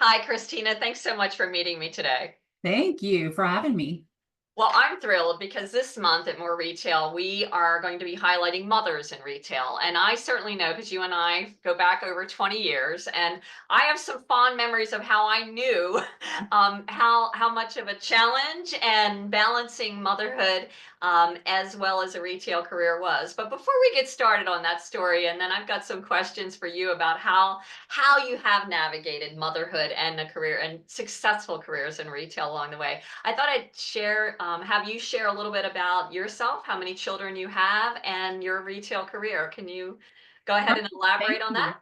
Hi, Christina. Thanks so much for meeting me today. Thank you for having me. Well, I'm thrilled because this month at MOHR Retail, we are going to be highlighting mothers in retail. And I certainly know because you and I go back over 20 years, and I have some fond memories of how I knew how much of a challenge and balancing motherhood as well as a retail career was. But before we get started on that story, and then I've got some questions for you about how you have navigated motherhood and a career and successful careers in retail along the way. I thought I'd have you share a little bit about yourself, how many children you have, and your retail career. Can you go ahead and elaborate Thank on you. that?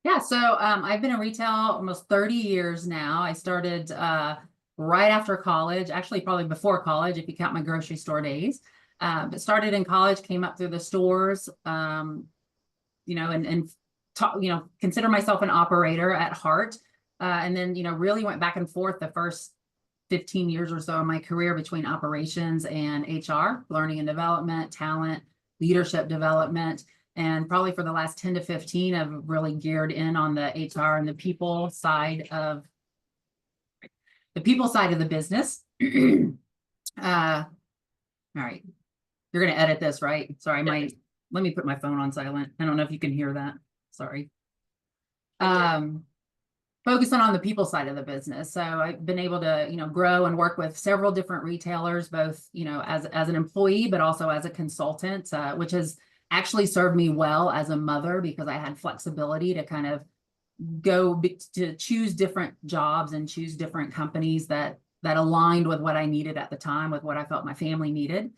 Yeah, so I've been in retail almost 30 years now. I started right after college, actually probably before college if you count my grocery store days. But started in college, came up through the stores, and consider myself an operator at heart. And then, really went back and forth the first 15 years or so of my career between operations and HR, learning and development, talent, leadership development. And probably for the last 10 to 15, I've really geared in on the HR and the people side of the business. All right. You're going to edit this, right? Sorry, let me put my phone on silent. I don't know if you can hear that. Sorry. I did. Focusing on the people side of the business. So I've been able to, grow and work with several different retailers, both, as an employee, but also as a consultant, which has actually served me well as a mother because I had flexibility to kind of to choose different jobs and choose different companies that aligned with what I needed at the time, with what I felt my family needed.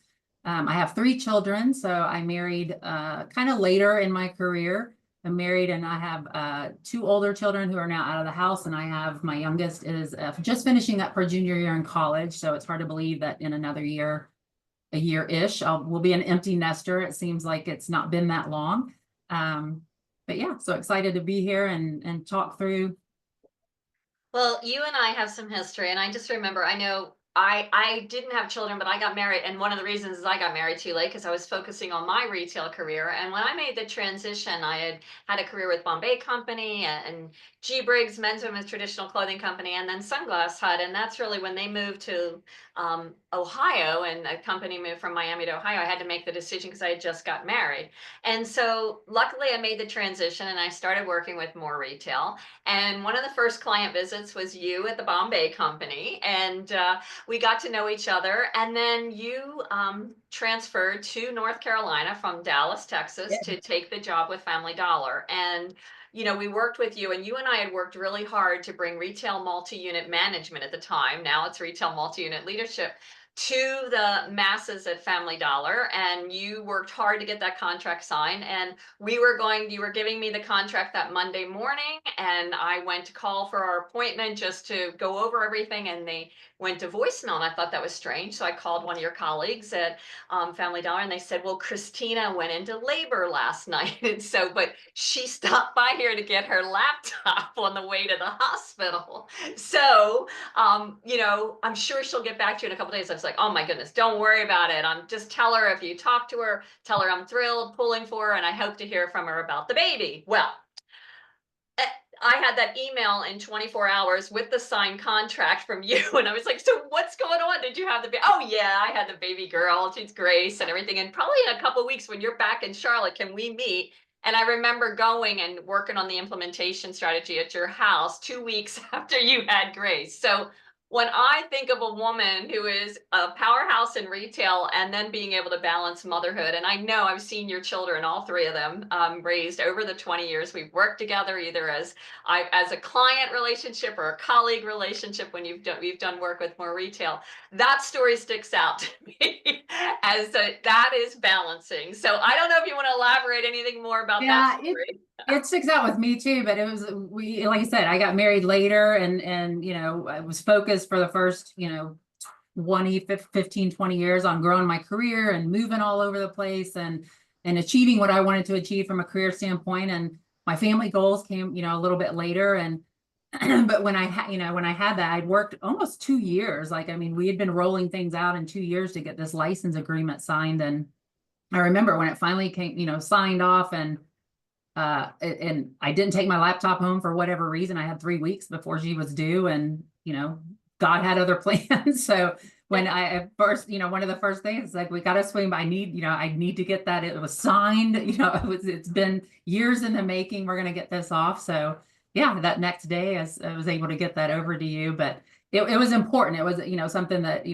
I have 3 children, so I married kind of later in my career. I'm married and I have 2 older children who are now out of the house, and I have my youngest is just finishing up her junior year in college. So it's hard to believe that in another year, a year-ish, we'll be an empty nester. It seems like it's not been that long. But yeah, so excited to be here and talk through. Well, you and I have some history, and I just remember, I know I didn't have children, but I got married, and one of the reasons is I got married too late because I was focusing on my retail career. And when I made the transition, I had a career with Bombay Company and G Briggs Men's Women's Traditional Clothing Company, and then Sunglass Hut. And that's really when they moved to Ohio, and a company moved from Miami to Ohio. I had to make the decision because I had just got married, and so luckily I made the transition and I started working with MOHR Retail. And one of the first client visits was you at the Bombay Company, and we got to know each other. And then you transferred to North Carolina from Dallas, Texas, Yeah. to take the job with Family Dollar. And we worked with you, and you and I had worked really hard to bring retail multi-unit management at the time. Now it's retail multi-unit leadership to the masses at Family Dollar. And you worked hard to get that contract signed. And you were giving me the contract that Monday morning, and I went to call for our appointment just to go over everything, and they went to voicemail, and I thought that was strange. So I called one of your colleagues at Family Dollar, and they said, well, Christina went into labor last night. And so, but she stopped by here to get her laptop on the way to the hospital. So, I'm sure she'll get back to you in a couple days. I was like, oh my goodness, don't worry about it. Just tell her if you talk to her, tell her I'm thrilled, pulling for her, and I hope to hear from her about the baby. Well, eh, I had that email in 24 hours with the signed contract from you. And I was like, so what's going on? Did you have the baby? Oh, yeah, I had the baby girl. She's Grace and everything. And probably in a couple of weeks when you're back in Charlotte, can we meet? And I remember going and working on the implementation strategy at your house 2 weeks after you had Grace. So when I think of a woman who is a powerhouse in retail and then being able to balance motherhood, and I know I've seen your children, all 3 of them, raised over the 20 years we've worked together, either as a client relationship or a colleague relationship when we've done work with MOHR Retail. That story sticks out to me as that is balancing. So I don't know if you want to elaborate anything more about that Yeah, story. it sticks out with me too, but like I said, I got married later and I was focused for the first, 15, 20 years on growing my career and moving all over the place and achieving what I wanted to achieve from a career standpoint. And my family goals came, a little bit later. And but when I had that, I'd worked almost 2 years. Like, I mean, we had been rolling things out in 2 years to get this license agreement signed. And I remember when it finally came, signed off, and And I didn't take my laptop home for whatever reason. I had 3 weeks before she was due, and God had other plans. So when I at first, one of the first things, like, we got to swing, but I need to get that. It was signed, it's been years in the making. We're going to get this off. So yeah, that next day I was able to get that over to you, but it was important. It was, something that,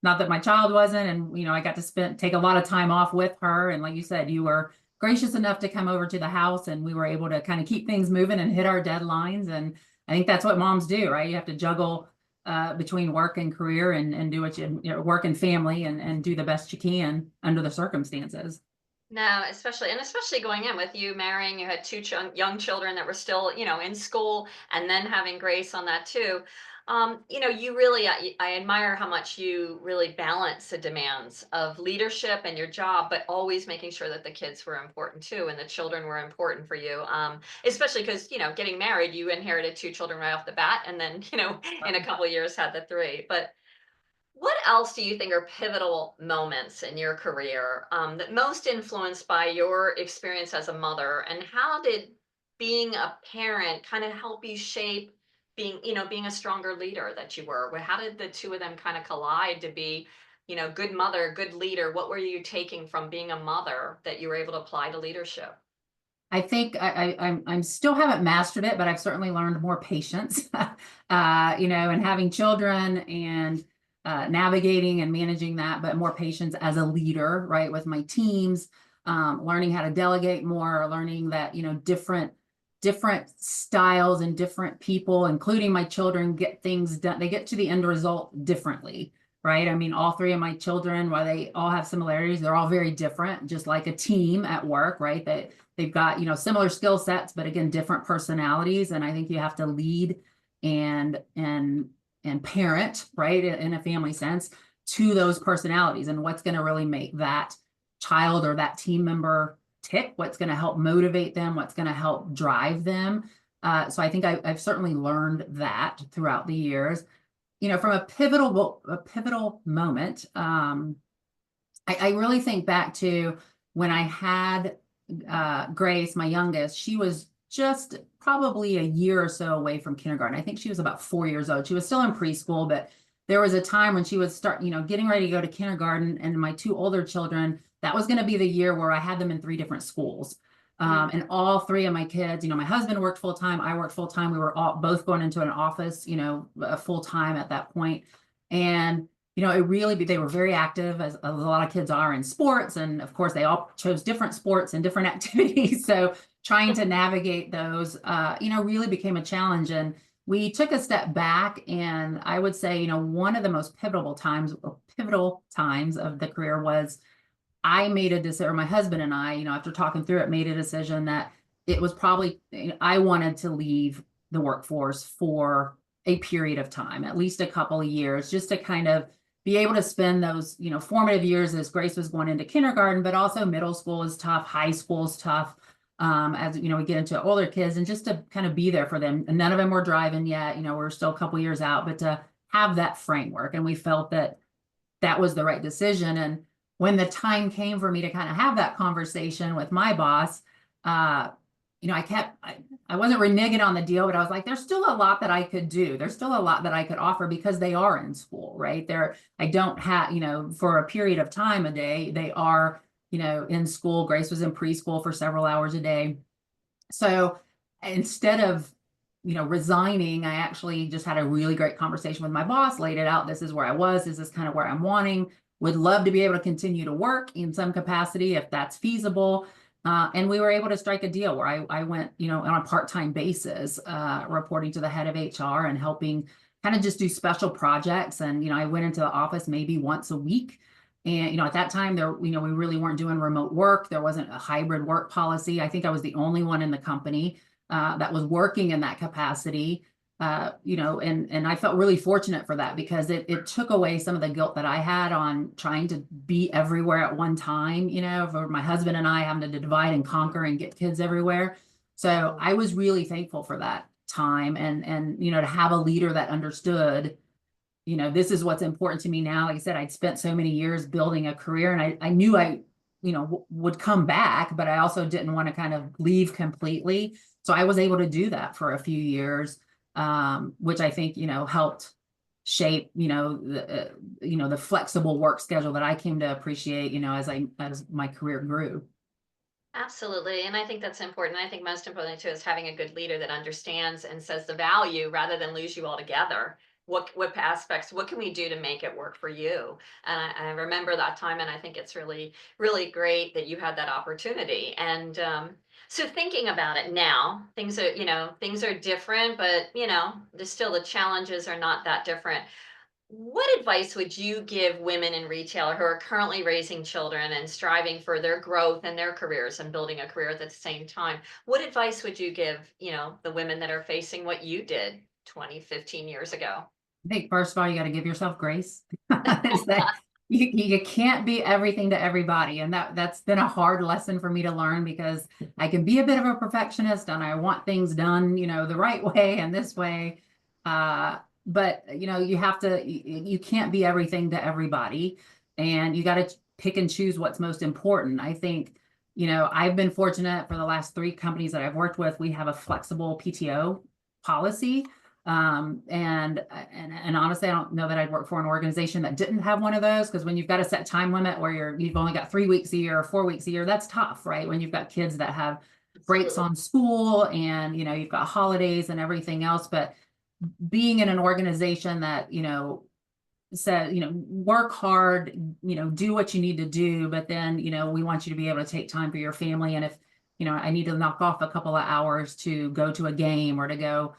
not that my child wasn't, and, I got to take a lot of time off with her. And like you said, you were gracious enough to come over to the house, and we were able to kind of keep things moving and hit our deadlines. And I think that's what moms do, right? You have to juggle between work and career, and do what work and family, and do the best you can under the circumstances. No, especially going in with you marrying, you had two young children that were still, in school, and then having Grace on that too. You really, I admire how much you really balance the demands of leadership and your job, but always making sure that the kids were important too, and the children were important for you. Especially because, getting married, you inherited two children right off the bat, and then, in a couple of years had the three. But what else do you think are pivotal moments in your career, that most influenced by your experience as a mother? And how did being a parent kind of help you shape being a stronger leader that you were? How did the two of them kind of collide to be, good mother, good leader? What were you taking from being a mother that you were able to apply to leadership? I think I'm still haven't mastered it, but I've certainly learned more patience, and having children, and navigating and managing that, but more patience as a leader, right, with my teams, learning how to delegate more, learning that, different styles and different people, including my children, get things done. They get to the end result differently, right? I mean, all three of my children, while they all have similarities, they're all very different, just like a team at work, right? They've got, similar skill sets, but again, different personalities. And I think you have to lead and parent, right, in a family sense, to those personalities, and what's going to really make that child or that team member tick, what's going to help motivate them, what's going to help drive them. So I think I've certainly learned that throughout the years. From a pivotal moment, I really think back to when I had Grace, my youngest. She was just probably a year or so away from kindergarten. I think she was about 4 years old. She was still in preschool, but there was a time when she would start, getting ready to go to kindergarten. And my two older children, that was going to be the year where I had them in 3 different schools. And all three of my kids, my husband worked full time, I worked full time. We were both going into an office, full time at that point. And they were very active, as a lot of kids are, in sports. And of course, they all chose different sports and different activities. So trying to navigate those, really became a challenge. And we took a step back. And I would say, one of the most pivotal times of the career was I made a decision, or my husband and I, after talking through it, made a decision that it was probably, I wanted to leave the workforce for a period of time, at least a couple of years, just to kind of be able to spend those, formative years as Grace was going into kindergarten, but also middle school is tough, high school is tough. As we get into older kids, and just to kind of be there for them. And none of them were driving yet, we're still a couple years out, but to have that framework. And we felt that that was the right decision. And when the time came for me to kind of have that conversation with my boss, I wasn't reneging on the deal, but I was like, there's still a lot that I could do. There's still a lot that I could offer, because they are in school, right? I don't have, for a period of time a day, they are, in school. Grace was in preschool for several hours a day. So instead of, resigning, I actually just had a really great conversation with my boss, laid it out. This is where I was. This is kind of where I'm wanting. Would love to be able to continue to work in some capacity if that's feasible. And we were able to strike a deal where I went, on a part-time basis, reporting to the head of HR and helping kind of just do special projects. And, I went into the office maybe once a week. And, at that time we really weren't doing remote work. There wasn't a hybrid work policy. I think I was the only one in the company that was working in that capacity. And I felt really fortunate for that, because it took away some of the guilt that I had on trying to be everywhere at one time, for my husband and I having to divide and conquer and get kids everywhere. So I was really thankful for that time, and to have a leader that understood, this is what's important to me now. Like I said, I'd spent so many years building a career, and I knew would come back, but I also didn't want to kind of leave completely. So I was able to do that for a few years, which I think, helped shape, the flexible work schedule that I came to appreciate, as my career grew. Absolutely. And I think that's important. I think most importantly too is having a good leader that understands and says the value rather than lose you altogether. What aspects, what can we do to make it work for you? And I remember that time, and I think it's really, really great that you had that opportunity. And so thinking about it now, things are different, but there's still the challenges are not that different. What advice would you give women in retail who are currently raising children and striving for their growth and their careers and building a career at the same time? What advice would you give, the women that are facing what you did 20, 15 years ago? I think first of all, you got to give yourself grace. Is that you can't be everything to everybody. And that's been a hard lesson for me to learn, because I can be a bit of a perfectionist and I want things done, the right way and this way. But you have to, you can't be everything to everybody, and you got to pick and choose what's most important. I think, I've been fortunate for the last 3 companies that I've worked with. We have a flexible PTO policy. And honestly, I don't know that I'd work for an organization that didn't have one of those, because when you've got a set time limit where you've only got 3 weeks a year or 4 weeks a year, that's tough, right? When you've got kids that have breaks Absolutely. on school, and you've got holidays and everything else. But being in an organization that said, work hard, do what you need to do, but then we want you to be able to take time for your family. And if I need to knock off a couple of hours to go to a game or to go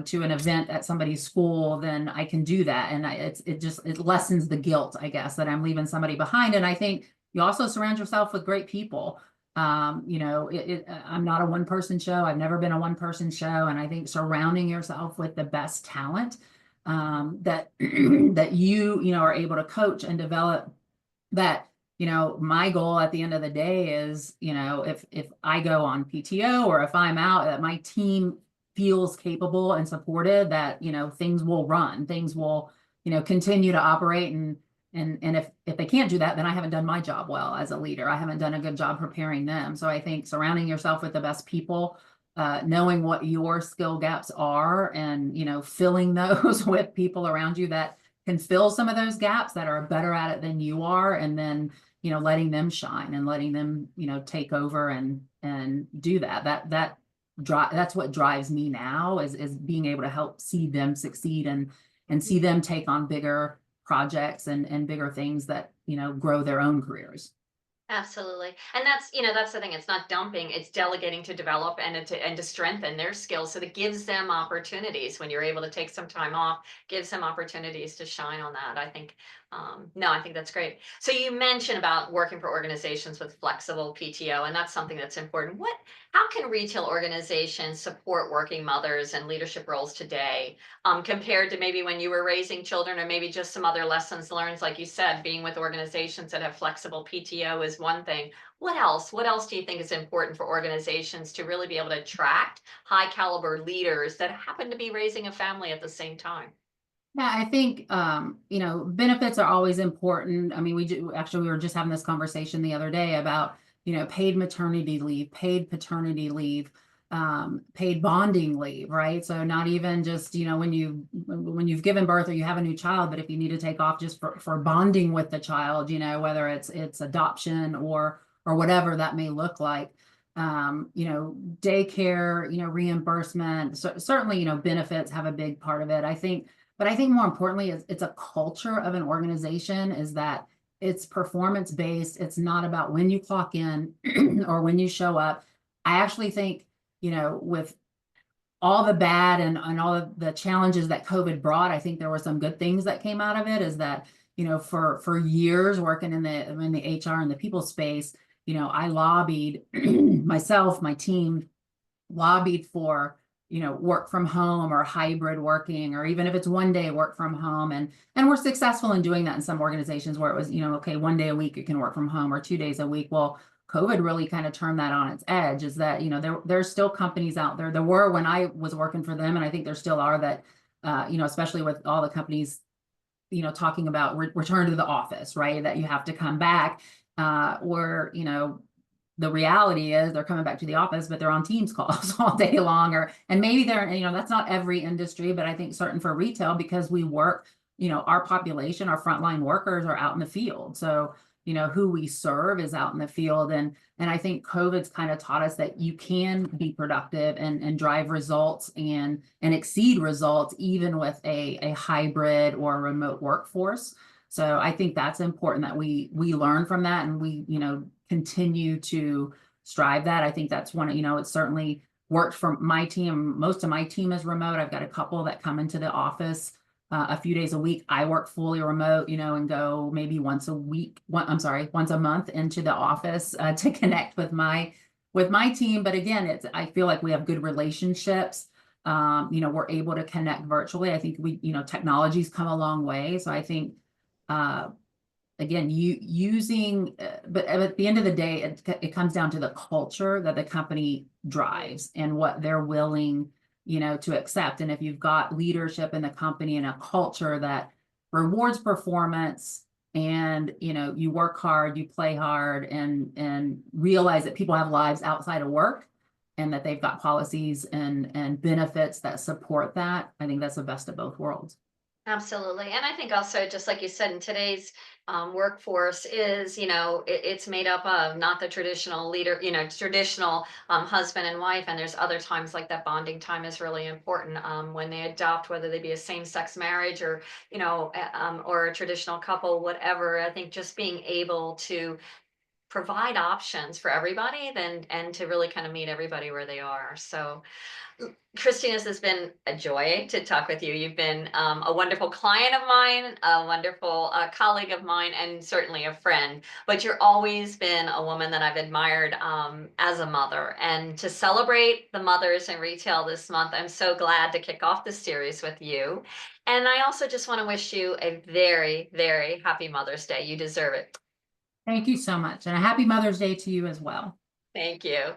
to an event at somebody's school, then I can do that. And it lessens the guilt, I guess, that I'm leaving somebody behind. And I think you also surround yourself with great people. I'm not a one-person show. I've never been a one-person show. And I think surrounding yourself with the best talent, that, that are able to coach and develop, that, my goal at the end of the day is, if I go on PTO or if I'm out, that my team feels capable and supported, that things will run, things will continue to operate. And if they can't do that, then I haven't done my job well as a leader. I haven't done a good job preparing them. So I think surrounding yourself with the best people, knowing what your skill gaps are, and filling those with people around you that can fill some of those gaps, that are better at it than you are, and then letting them shine and letting them take over and do that's what drives me now, is being able to help see them succeed, and see them take on bigger projects and bigger things that grow their own careers. Absolutely. And that's the thing. It's not dumping, it's delegating to develop and to strengthen their skills. So that gives them opportunities when you're able to take some time off, gives them opportunities to shine on that. I think, no, I think that's great. So you mentioned about working for organizations with flexible PTO, and that's something that's important. How can retail organizations support working mothers and leadership roles today, compared to maybe when you were raising children, or maybe just some other lessons learned, like you said, being with organizations that have flexible PTO is one thing. What else? What else do you think is important for organizations to really be able to attract high caliber leaders that happen to be raising a family at the same time? Yeah, I think, benefits are always important. I mean, we were just having this conversation the other day about, paid maternity leave, paid paternity leave, paid bonding leave, right? So not even just, when you've given birth or you have a new child, but if you need to take off just for bonding with the child, whether it's adoption or whatever that may look like. Daycare, reimbursement, certainly, benefits have a big part of it. But I think more importantly, it's a culture of an organization, is that it's performance based. It's not about when you clock in or when you show up. I actually think, with all the bad and all of the challenges that COVID brought, I think there were some good things that came out of it. Is that, for years working in the HR and the people space, I lobbied myself, my team lobbied for work from home or hybrid working, or even if it's one day work from home, and we're successful in doing that in some organizations where it was okay, one day a week you can work from home, or 2 days a week. Well, COVID really kind of turned that on its edge. Is that there's still companies out there were when I was working for them, and I think there still are, that especially with all the companies talking about return to the office, right, that you have to come back. or, the reality is they're coming back to the office, but they're on Teams calls all day long, and maybe they're, that's not every industry, but I think certain for retail, because we work, our population, our frontline workers are out in the field. So, who we serve is out in the field. And I think COVID's kind of taught us that you can be productive and drive results and exceed results, even with a hybrid or remote workforce. So I think that's important that we learn from that, and we, continue to strive that. I think that's one, it certainly worked for my team. Most of my team is remote. I've got a couple that come into the office a few days a week. I work fully remote, and go maybe once a week, once a month into the office to connect with my team. But again, I feel like we have good relationships. We're able to connect virtually. I think technology's come a long way. So I think, again, but at the end of the day, it comes down to the culture that the company drives and what they're willing, to accept. And if you've got leadership in the company and a culture that rewards performance, and you work hard, you play hard, and realize that people have lives outside of work, and that they've got policies and benefits that support that, I think that's the best of both worlds. Absolutely. And I think also, just like you said, in today's workforce is, it's made up of not the traditional leader, traditional husband and wife. And there's other times like that bonding time is really important when they adopt, whether they be a same sex marriage or, or a traditional couple, whatever. I think just being able to provide options for everybody then and to really kind of meet everybody where they are. So Christina, this has been a joy to talk with you. You've been a wonderful client of mine, a wonderful colleague of mine, and certainly a friend. But you've always been a woman that I've admired as a mother. And to celebrate the mothers in retail this month, I'm so glad to kick off this series with you. And I also just want to wish you a very, very happy Mother's Day. You deserve it. Thank you so much. And a happy Mother's Day to you as well. Thank you.